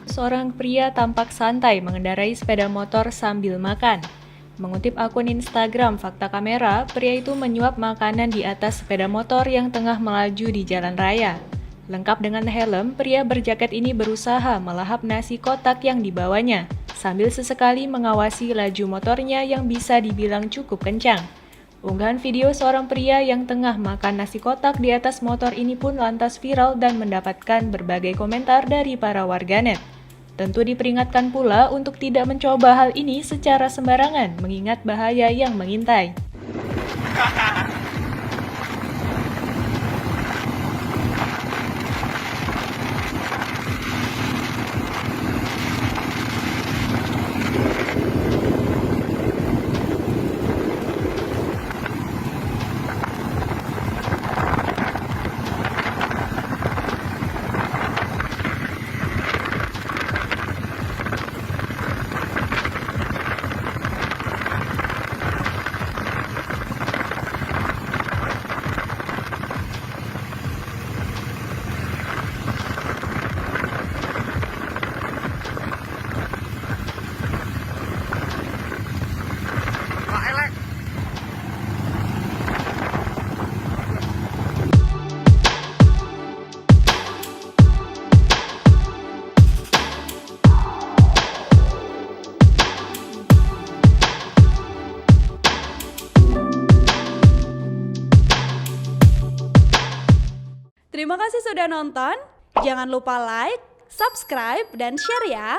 Seorang pria tampak santai mengendarai sepeda motor sambil makan. Mengutip akun Instagram Fakta Kamera, pria itu menyuap makanan di atas sepeda motor yang tengah melaju di jalan raya. Lengkap dengan helm, pria berjaket ini berusaha melahap nasi kotak yang dibawanya, sambil sesekali mengawasi laju motornya yang bisa dibilang cukup kencang. Unggahan video seorang pria yang tengah makan nasi kotak di atas motor ini pun lantas viral dan mendapatkan berbagai komentar dari para warganet. Tentu diperingatkan pula untuk tidak mencoba hal ini secara sembarangan, mengingat bahaya yang mengintai. Terima kasih sudah nonton. Jangan lupa like, subscribe, dan share ya.